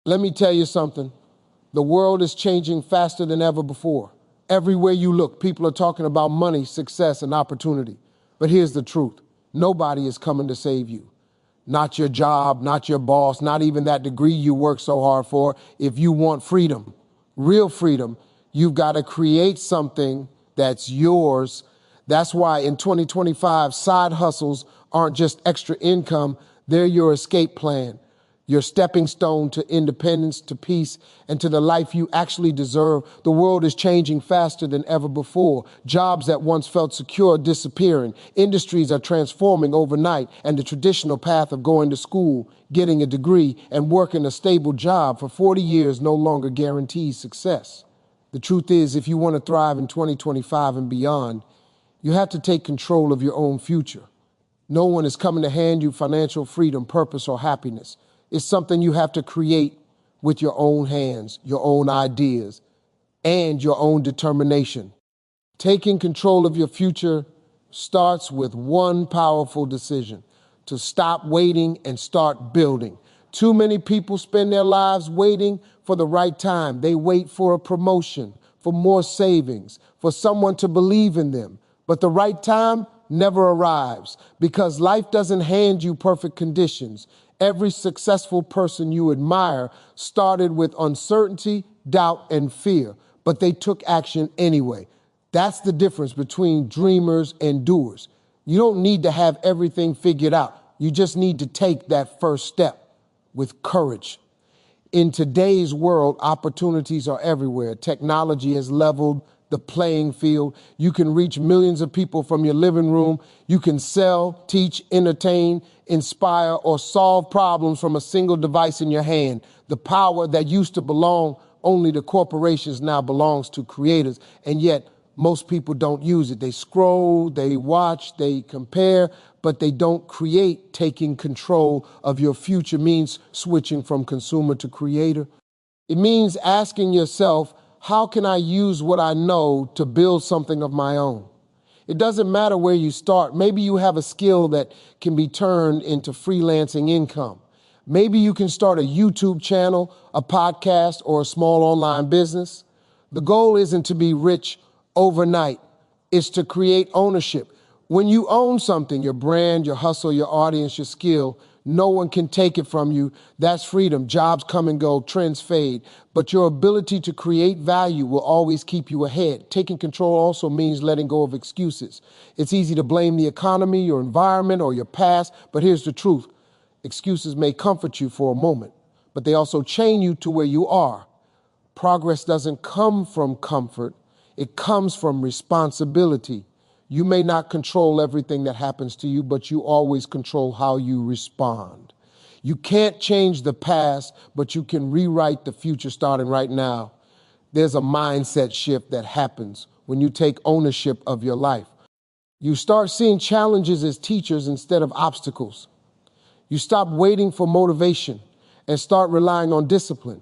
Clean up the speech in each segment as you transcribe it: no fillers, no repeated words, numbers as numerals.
Let me tell you something. The world is changing faster than ever before. Everywhere you look, people are talking about money, success, and opportunity. But here's the truth. Nobody is coming to save you. Not your job, not your boss, not even that degree you work so hard for. If you want freedom, real freedom, you've got to create something that's yours. That's why in 2025, side hustles aren't just extra income, they're your escape plan. Your stepping stone to independence, to peace, and to the life you actually deserve. The world is changing faster than ever before. Jobs that once felt secure are disappearing. Industries are transforming overnight, and the traditional path of going to school, getting a degree, and working a stable job for 40 years no longer guarantees success. The truth is, if you want to thrive in 2025 and beyond, you have to take control of your own future. No one is coming to hand you financial freedom, purpose, or happiness. It's something you have to create with your own hands, your own ideas, and your own determination. Taking control of your future starts with one powerful decision: to stop waiting and start building. Too many people spend their lives waiting for the right time. They wait for a promotion, for more savings, for someone to believe in them. But the right time never arrives because life doesn't hand you perfect conditions. Every successful person you admire started with uncertainty, doubt, and fear, but they took action anyway. That's the difference between dreamers and doers. You don't need to have everything figured out. You just need to take that first step with courage. In today's world, opportunities are everywhere. Technology has leveled the playing field. You can reach millions of people from your living room. You can sell, teach, entertain, inspire, or solve problems from a single device in your hand. The power that used to belong only to corporations now belongs to creators, and yet most people don't use it. They scroll, they watch, they compare, but they don't create. Taking control of your future means switching from consumer to creator. It means asking yourself, how can I use what I know to build something of my own? It doesn't matter where you start. Maybe you have a skill that can be turned into freelancing income. Maybe you can start a YouTube channel, a podcast, or a small online business. The goal isn't to be rich overnight. It's to create ownership. When you own something, your brand, your hustle, your audience, your skill, no one can take it from you. That's freedom. Jobs come and go, trends fade. But your ability to create value will always keep you ahead. Taking control also means letting go of excuses. It's easy to blame the economy, your environment, or your past, but here's the truth. Excuses may comfort you for a moment, but they also chain you to where you are. Progress doesn't come from comfort. It comes from responsibility. You may not control everything that happens to you, but you always control how you respond. You can't change the past, but you can rewrite the future starting right now. There's a mindset shift that happens when you take ownership of your life. You start seeing challenges as teachers instead of obstacles. You stop waiting for motivation and start relying on discipline.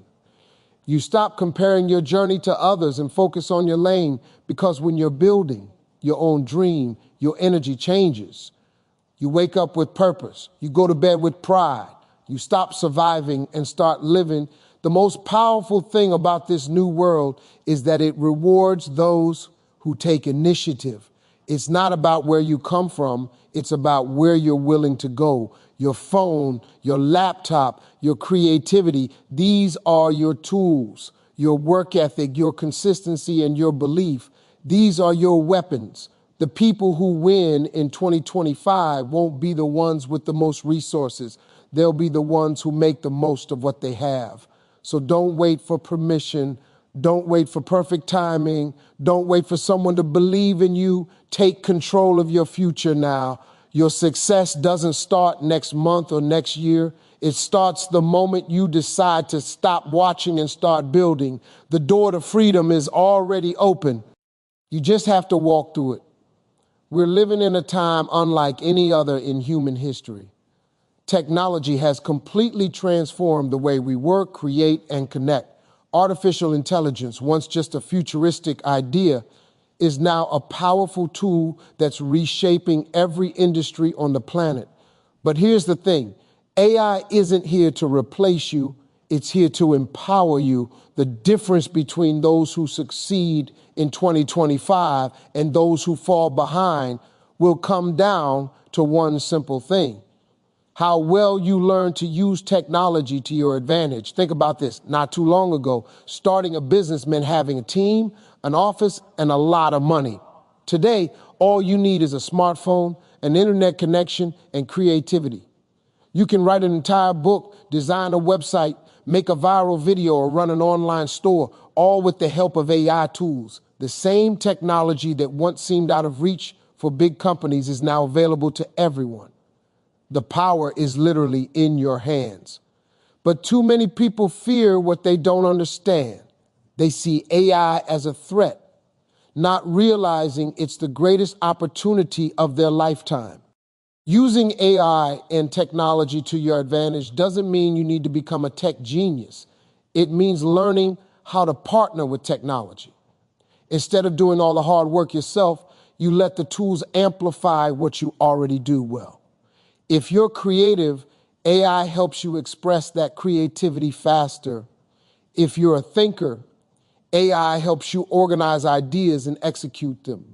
You stop comparing your journey to others and focus on your lane, because when you're building your own dream, your energy changes. You wake up with purpose. You go to bed with pride. You stop surviving and start living. The most powerful thing about this new world is that it rewards those who take initiative. It's not about where you come from. It's about where you're willing to go. Your phone, your laptop, your creativity, these are your tools. Your work ethic, your consistency, and your belief. These are your weapons. The people who win in 2025 won't be the ones with the most resources. They'll be the ones who make the most of what they have. So don't wait for permission. Don't wait for perfect timing. Don't wait for someone to believe in you. Take control of your future now. Your success doesn't start next month or next year. It starts the moment you decide to stop watching and start building. The door to freedom is already open. You just have to walk through it. We're living in a time unlike any other in human history. Technology has completely transformed the way we work, create, and connect. Artificial intelligence, once just a futuristic idea, is now a powerful tool that's reshaping every industry on the planet. But here's the thing. AI isn't here to replace you. It's here to empower you. The difference between those who succeed in 2025 and those who fall behind will come down to one simple thing: how well you learn to use technology to your advantage. Think about this. Not too long ago, starting a business meant having a team, an office, and a lot of money. Today, all you need is a smartphone, an internet connection, and creativity. You can write an entire book, design a website, make a viral video, or run an online store, all with the help of AI tools. The same technology that once seemed out of reach for big companies is now available to everyone. The power is literally in your hands. But too many people fear what they don't understand. They see AI as a threat, not realizing it's the greatest opportunity of their lifetime. Using AI and technology to your advantage doesn't mean you need to become a tech genius. It means learning how to partner with technology. Instead of doing all the hard work yourself, you let the tools amplify what you already do well. If you're creative, AI helps you express that creativity faster. If you're a thinker, AI helps you organize ideas and execute them.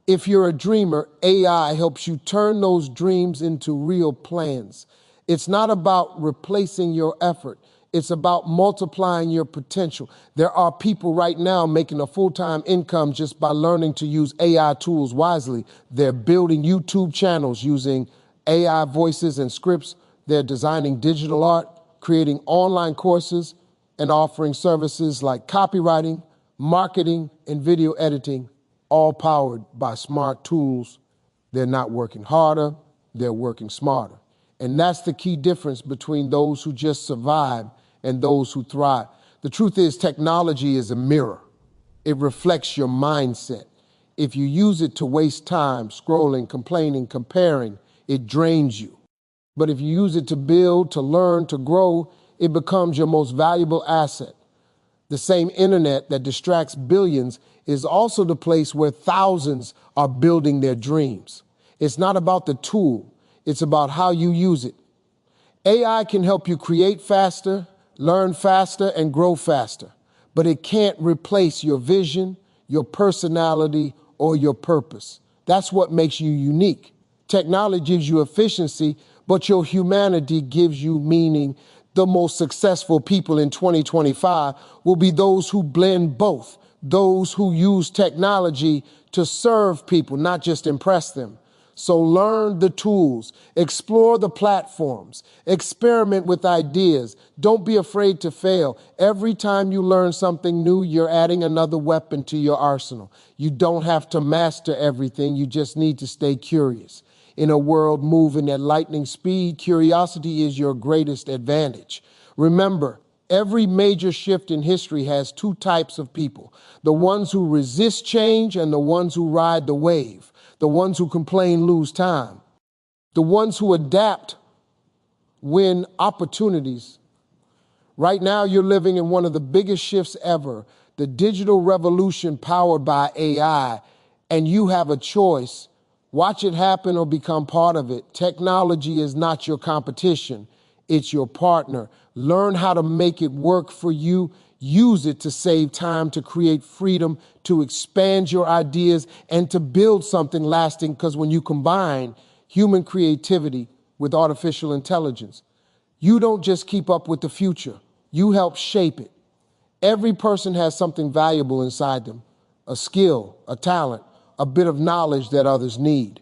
If you're a dreamer, AI helps you turn those dreams into real plans. It's not about replacing your effort. It's about multiplying your potential. There are people right now making a full-time income just by learning to use AI tools wisely. They're building YouTube channels using AI voices and scripts. They're designing digital art, creating online courses, and offering services like copywriting, marketing, and video editing, all powered by smart tools. They're not working harder, they're working smarter. And that's the key difference between those who just survive and those who thrive. The truth is, technology is a mirror. It reflects your mindset. If you use it to waste time scrolling, complaining, comparing, it drains you. But if you use it to build, to learn, to grow, it becomes your most valuable asset. The same internet that distracts billions is also the place where thousands are building their dreams. It's not about the tool, it's about how you use it. AI can help you create faster, learn faster, and grow faster, but it can't replace your vision, your personality, or your purpose. That's what makes you unique. Technology gives you efficiency, but your humanity gives you meaning. The most successful people in 2025 will be those who blend both, those who use technology to serve people, not just impress them. So learn the tools, explore the platforms, experiment with ideas. Don't be afraid to fail. Every time you learn something new, you're adding another weapon to your arsenal. You don't have to master everything. You just need to stay curious. In a world moving at lightning speed, curiosity is your greatest advantage. Remember, every major shift in history has two types of people: the ones who resist change and the ones who ride the wave. The ones who complain lose time. The ones who adapt win opportunities. Right now, you're living in one of the biggest shifts ever, the digital revolution powered by AI, and you have a choice. Watch it happen or become part of it. Technology is not your competition. It's your partner. Learn how to make it work for you. Use it to save time, to create freedom, to expand your ideas, and to build something lasting, because when you combine human creativity with artificial intelligence, you don't just keep up with the future. You help shape it. Every person has something valuable inside them, a skill, a talent, a bit of knowledge that others need.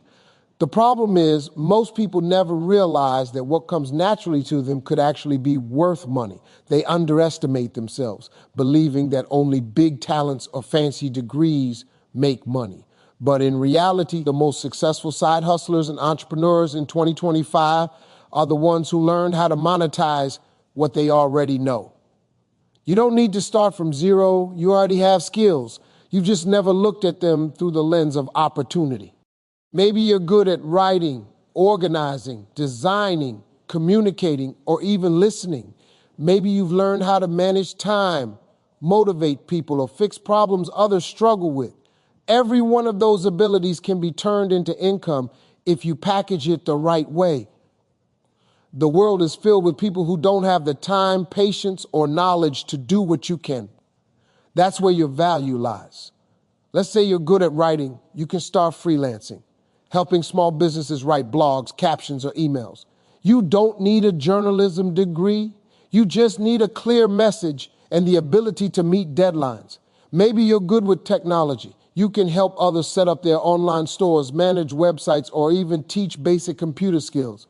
The problem is, most people never realize that what comes naturally to them could actually be worth money. They underestimate themselves, believing that only big talents or fancy degrees make money. But in reality, the most successful side hustlers and entrepreneurs in 2025 are the ones who learned how to monetize what they already know. You don't need to start from zero. You already have skills. You've just never looked at them through the lens of opportunity. Maybe you're good at writing, organizing, designing, communicating, or even listening. Maybe you've learned how to manage time, motivate people, or fix problems others struggle with. Every one of those abilities can be turned into income if you package it the right way. The world is filled with people who don't have the time, patience, or knowledge to do what you can. That's where your value lies. Let's say you're good at writing. You can start freelancing, helping small businesses write blogs, captions, or emails. You don't need a journalism degree. You just need a clear message and the ability to meet deadlines. Maybe you're good with technology. You can help others set up their online stores, manage websites, or even teach basic computer skills.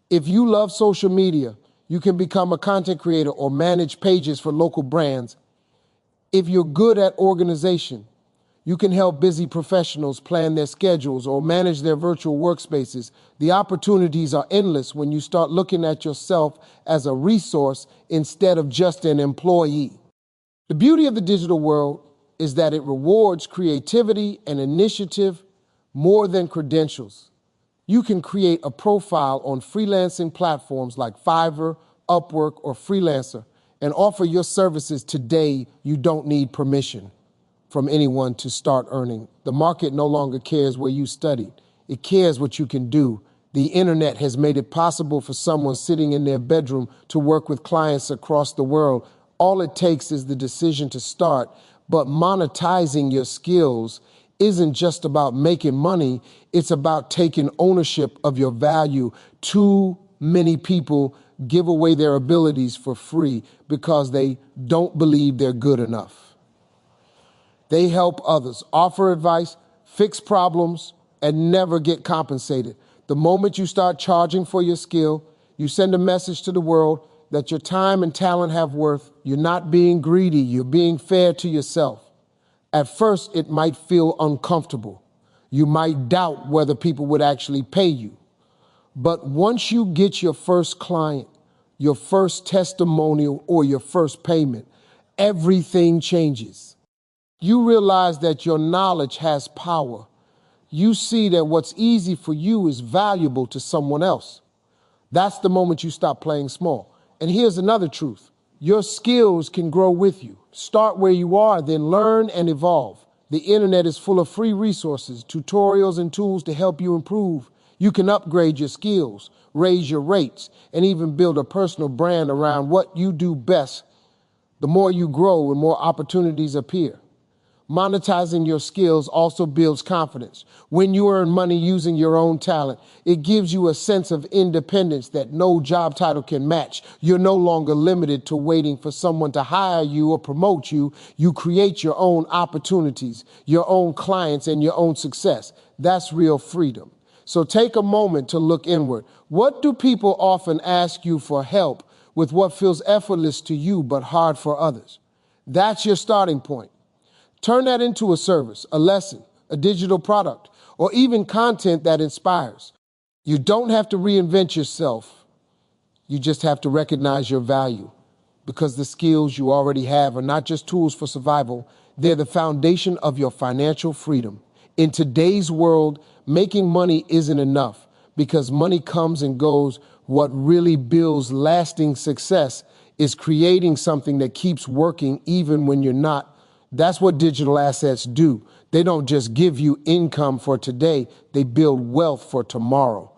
If you love social media, you can become a content creator or manage pages for local brands. If you're good at organization, you can help busy professionals plan their schedules or manage their virtual workspaces. The opportunities are endless when you start looking at yourself as a resource instead of just an employee. The beauty of the digital world is that it rewards creativity and initiative more than credentials. You can create a profile on freelancing platforms like Fiverr, Upwork, or Freelancer and offer your services today. You don't need permission from anyone to start earning. The market no longer cares where you studied. It cares what you can do. The internet has made it possible for someone sitting in their bedroom to work with clients across the world. All it takes is the decision to start. But monetizing your skills isn't just about making money. It's about taking ownership of your value. Too many people give away their abilities for free because they don't believe they're good enough. They help others, offer advice, fix problems, and never get compensated. The moment you start charging for your skill, you send a message to the world that your time and talent have worth. You're not being greedy, you're being fair to yourself. At first, it might feel uncomfortable. You might doubt whether people would actually pay you. But once you get your first client, your first testimonial, or your first payment, everything changes. You realize that your knowledge has power. You see that what's easy for you is valuable to someone else. That's the moment you stop playing small. And here's another truth. Your skills can grow with you. Start where you are, then learn and evolve. The internet is full of free resources, tutorials, and tools to help you improve. You can upgrade your skills, raise your rates, and even build a personal brand around what you do best. The more you grow, the more opportunities appear. Monetizing your skills also builds confidence. When you earn money using your own talent, it gives you a sense of independence that no job title can match. You're no longer limited to waiting for someone to hire you or promote you. You create your own opportunities, your own clients, and your own success. That's real freedom. So take a moment to look inward. What do people often ask you for help with what feels effortless to you but hard for others? That's your starting point. Turn that into a service, a lesson, a digital product, or even content that inspires. You don't have to reinvent yourself. You just have to recognize your value, because the skills you already have are not just tools for survival. They're the foundation of your financial freedom. In today's world, making money isn't enough because money comes and goes. What really builds lasting success is creating something that keeps working even when you're not. That's what digital assets do. They don't just give you income for today, they build wealth for tomorrow.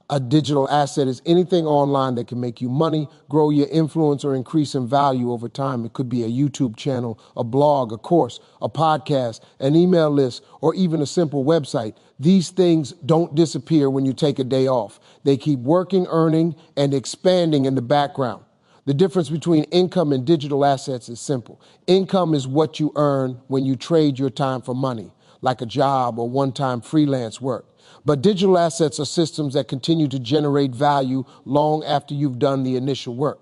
A digital asset is anything online that can make you money, grow your influence, or increase in value over time. It could be a YouTube channel, a blog, a course, a podcast, an email list, or even a simple website. These things don't disappear when you take a day off. They keep working, earning, and expanding in the background. The difference between income and digital assets is simple. Income is what you earn when you trade your time for money, like a job or one-time freelance work. But digital assets are systems that continue to generate value long after you've done the initial work.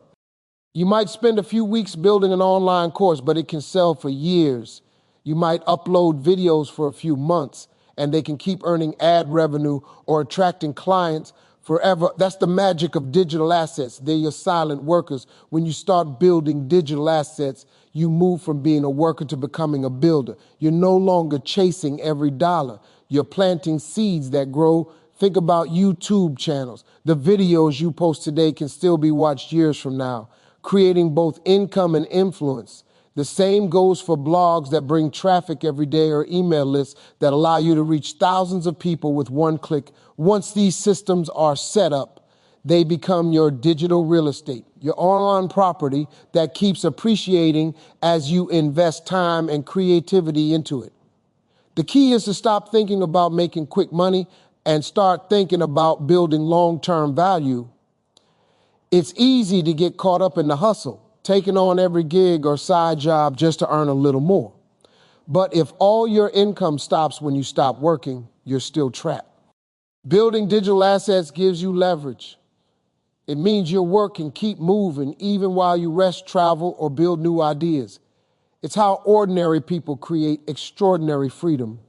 You might spend a few weeks building an online course, but it can sell for years. You might upload videos for a few months, and they can keep earning ad revenue or attracting clients forever. That's the magic of digital assets. They're your silent workers. When you start building digital assets, you move from being a worker to becoming a builder. You're no longer chasing every dollar. You're planting seeds that grow. Think about YouTube channels. The videos you post today can still be watched years from now, creating both income and influence. The same goes for blogs that bring traffic every day or email lists that allow you to reach thousands of people with one click. Once these systems are set up, They become your digital real estate, your online property that keeps appreciating as you invest time and creativity into it. The key is to stop thinking about making quick money and start thinking about building long-term value. It's easy to get caught up in the hustle, taking on every gig or side job just to earn a little more. But if all your income stops when you stop working, you're still trapped. Building digital assets gives you leverage. It means your work can keep moving even while you rest, travel, or build new ideas. It's how ordinary people create extraordinary freedom.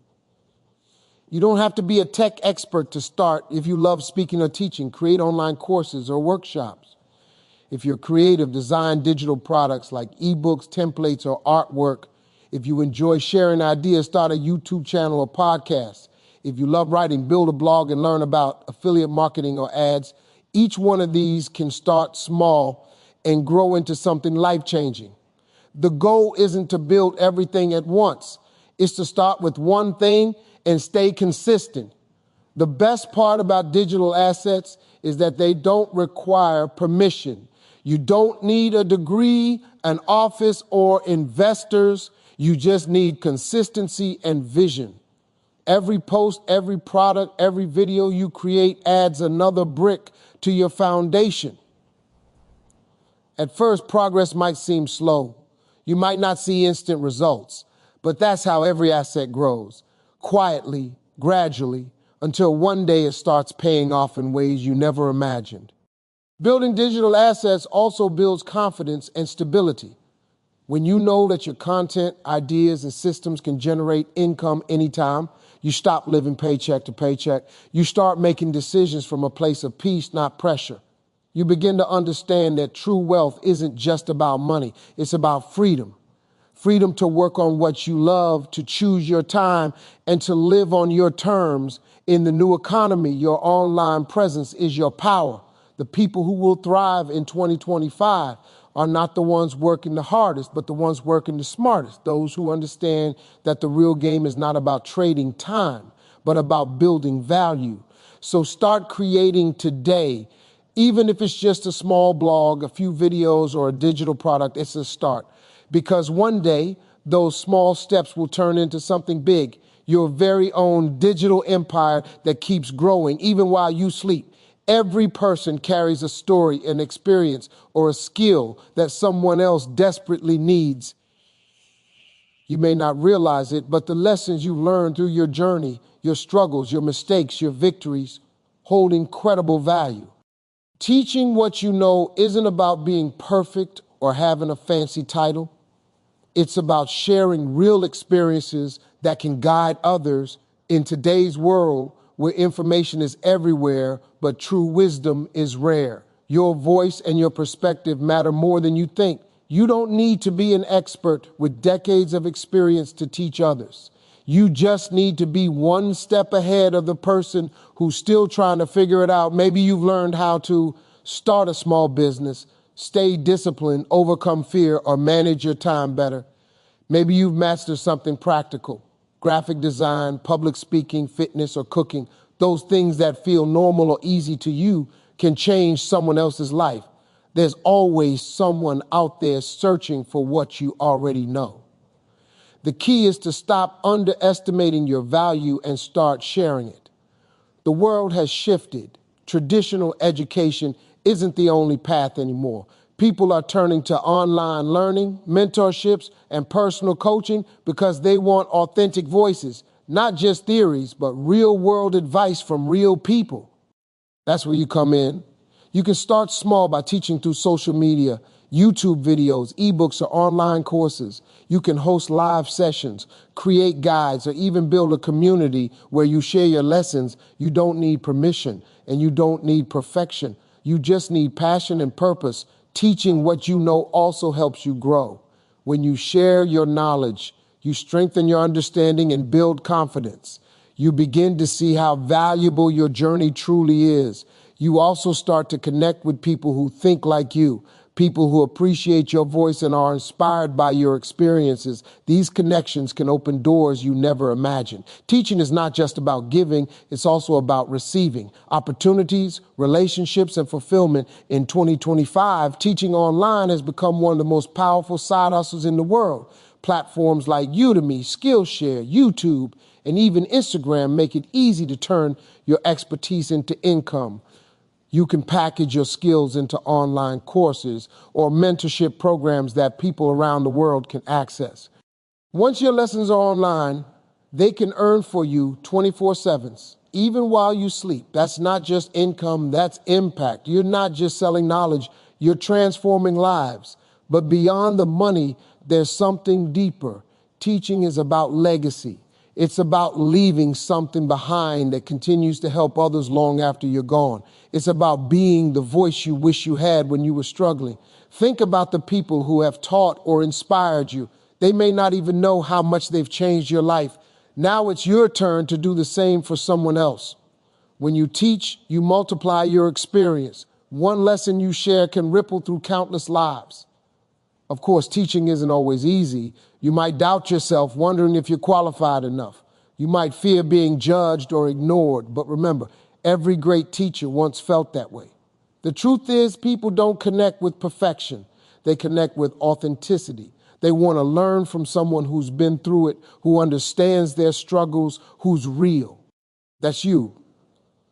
You don't have to be a tech expert to start. If you love speaking or teaching, create online courses or workshops. If you're creative, design digital products like ebooks, templates, or artwork. If you enjoy sharing ideas, start a YouTube channel or podcast. If you love writing, build a blog and learn about affiliate marketing or ads. Each one of these can start small and grow into something life-changing. The goal isn't to build everything at once. It's to start with one thing and stay consistent. The best part about digital assets is that they don't require permission. You don't need a degree, an office, or investors. You just need consistency and vision. Every post, every product, every video you create adds another brick to your foundation. At first, progress might seem slow. You might not see instant results, but that's how every asset grows, quietly, gradually, until one day it starts paying off in ways you never imagined. Building digital assets also builds confidence and stability. When you know that your content, ideas, and systems can generate income anytime, you stop living paycheck to paycheck. You start making decisions from a place of peace, not pressure. You begin to understand that true wealth isn't just about money. It's about freedom. Freedom to work on what you love, to choose your time, and to live on your terms. In the new economy, your online presence is your power. The people who will thrive in 2025 are not the ones working the hardest, but the ones working the smartest. Those who understand that the real game is not about trading time, but about building value. So start creating today. Even if it's just a small blog, a few videos, or a digital product, it's a start. Because one day, those small steps will turn into something big, your very own digital empire that keeps growing even while you sleep. Every person carries a story, an experience, or a skill that someone else desperately needs. You may not realize it, but the lessons you learn through your journey, your struggles, your mistakes, your victories, hold incredible value. Teaching what you know isn't about being perfect or having a fancy title. It's about sharing real experiences that can guide others in today's world where information is everywhere, but true wisdom is rare. Your voice and your perspective matter more than you think. You don't need to be an expert with decades of experience to teach others. You just need to be one step ahead of the person who's still trying to figure it out. Maybe you've learned how to start a small business, stay disciplined, overcome fear, or manage your time better. Maybe you've mastered something practical, graphic design, public speaking, fitness, or cooking. Those things that feel normal or easy to you can change someone else's life. There's always someone out there searching for what you already know. The key is to stop underestimating your value and start sharing it. The world has shifted. Traditional education isn't the only path anymore. People are turning to online learning, mentorships, and personal coaching because they want authentic voices, not just theories, but real-world advice from real people. That's where you come in. You can start small by teaching through social media, YouTube videos, ebooks, or online courses. You can host live sessions, create guides, or even build a community where you share your lessons. You don't need permission, and you don't need perfection. You just need passion and purpose. Teaching what you know also helps you grow. When you share your knowledge, you strengthen your understanding and build confidence. You begin to see how valuable your journey truly is. You also start to connect with people who think like you, People who appreciate your voice and are inspired by your experiences. These connections can open doors you never imagined. Teaching is not just about giving, it's also about receiving. Opportunities, relationships, and fulfillment. In 2025, teaching online has become one of the most powerful side hustles in the world. Platforms like Udemy, Skillshare, YouTube, and even Instagram make it easy to turn your expertise into income. You can package your skills into online courses or mentorship programs that people around the world can access. Once your lessons are online, they can earn for you 24/7, even while you sleep. That's not just income, that's impact. You're not just selling knowledge, you're transforming lives. But beyond the money, there's something deeper. Teaching is about legacy. It's about leaving something behind that continues to help others long after you're gone. It's about being the voice you wish you had when you were struggling. Think about the people who have taught or inspired you. They may not even know how much they've changed your life. Now it's your turn to do the same for someone else. When you teach, you multiply your experience. One lesson you share can ripple through countless lives. Of course, teaching isn't always easy. You might doubt yourself, wondering if you're qualified enough. You might fear being judged or ignored. But remember, every great teacher once felt that way. The truth is, people don't connect with perfection. They connect with authenticity. They want to learn from someone who's been through it, who understands their struggles, who's real. That's you.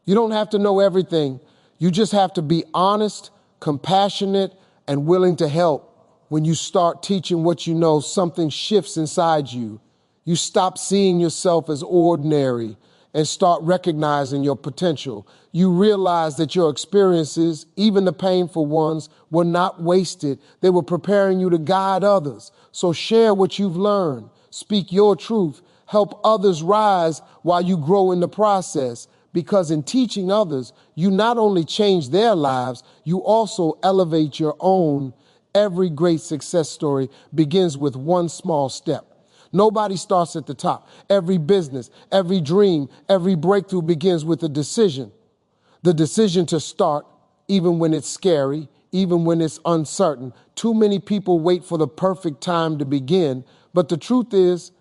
You don't have to know everything. You just have to be honest, compassionate, and willing to help. When you start teaching what you know, something shifts inside you. You stop seeing yourself as ordinary and start recognizing your potential. You realize that your experiences, even the painful ones, were not wasted. They were preparing you to guide others. So share what you've learned. Speak your truth. Help others rise while you grow in the process. Because in teaching others, you not only change their lives, you also elevate your own. Every great success story begins with one small step. Nobody starts at the top. Every business, every dream, every breakthrough begins with a decision. The decision to start, even when it's scary, even when it's uncertain. Too many people wait for the perfect time to begin, but the truth is,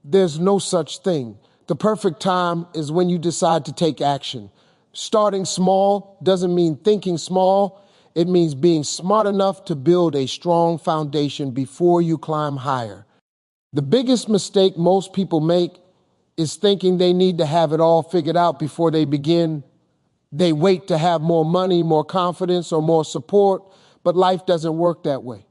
there's no such thing. The perfect time is when you decide to take action. Starting small doesn't mean thinking small. It means being smart enough to build a strong foundation before you climb higher. The biggest mistake most people make is thinking they need to have it all figured out before they begin. They wait to have more money, more confidence, or more support, but life doesn't work that way.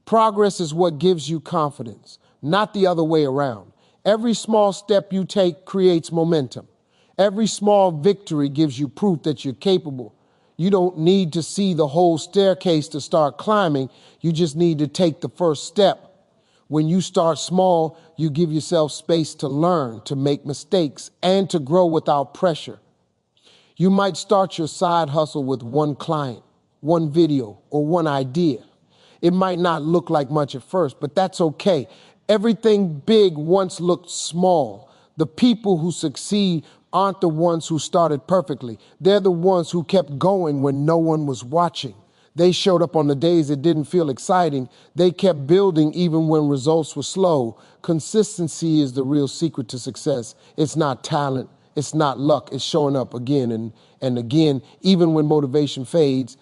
Progress is what gives you confidence, not the other way around. Every small step you take creates momentum. Every small victory gives you proof that you're capable. You don't need to see the whole staircase to start climbing. You just need to take the first step. When you start small, you give yourself space to learn, to make mistakes, and to grow without pressure. You might start your side hustle with one client, one video, or one idea. It might not look like much at first, but that's okay. Everything big once looked small. The people who succeed aren't the ones who started perfectly. They're the ones who kept going when no one was watching. They showed up on the days it didn't feel exciting. They kept building even when results were slow. Consistency is the real secret to success. It's not talent. It's not luck. It's showing up again and again, even when motivation fades,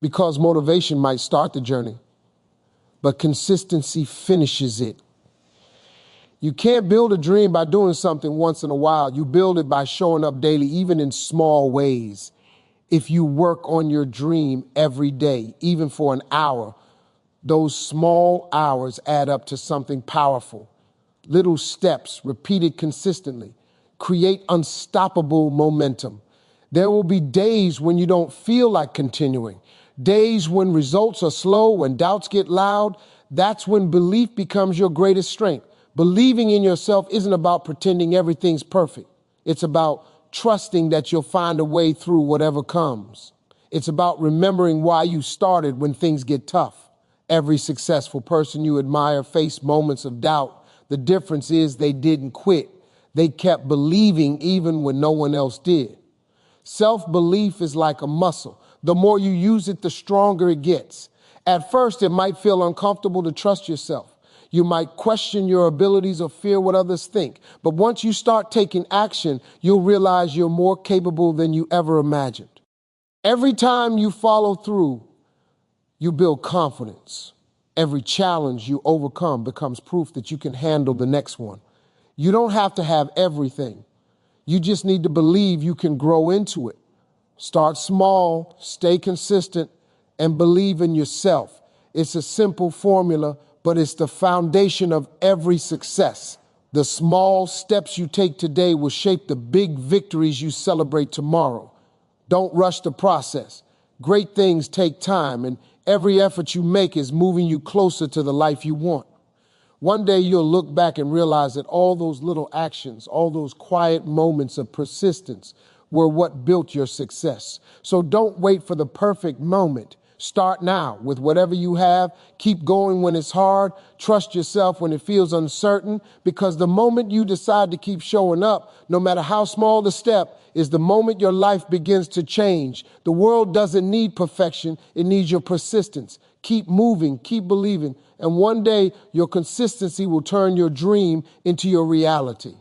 because motivation might start the journey, but consistency finishes it. You can't build a dream by doing something once in a while. You build it by showing up daily, even in small ways. If you work on your dream every day, even for an hour, those small hours add up to something powerful. Little steps repeated consistently create unstoppable momentum. There will be days when you don't feel like continuing, days when results are slow, when doubts get loud. That's when belief becomes your greatest strength. Believing in yourself isn't about pretending everything's perfect. It's about trusting that you'll find a way through whatever comes. It's about remembering why you started when things get tough. Every successful person you admire faced moments of doubt. The difference is they didn't quit. They kept believing even when no one else did. Self-belief is like a muscle. The more you use it, the stronger it gets. At first, it might feel uncomfortable to trust yourself. You might question your abilities or fear what others think. But once you start taking action, you'll realize you're more capable than you ever imagined. Every time you follow through, you build confidence. Every challenge you overcome becomes proof that you can handle the next one. You don't have to have everything. You just need to believe you can grow into it. Start small, stay consistent, and believe in yourself. It's a simple formula, but it's the foundation of every success. The small steps you take today will shape the big victories you celebrate tomorrow. Don't rush the process. Great things take time, and every effort you make is moving you closer to the life you want. One day you'll look back and realize that all those little actions, all those quiet moments of persistence were what built your success. So don't wait for the perfect moment. Start now with whatever you have. Keep going when it's hard. Trust yourself when it feels uncertain, because the moment you decide to keep showing up, no matter how small the step, is the moment your life begins to change. The world doesn't need perfection. It needs your persistence. Keep moving, keep believing, and one day your consistency will turn your dream into your reality.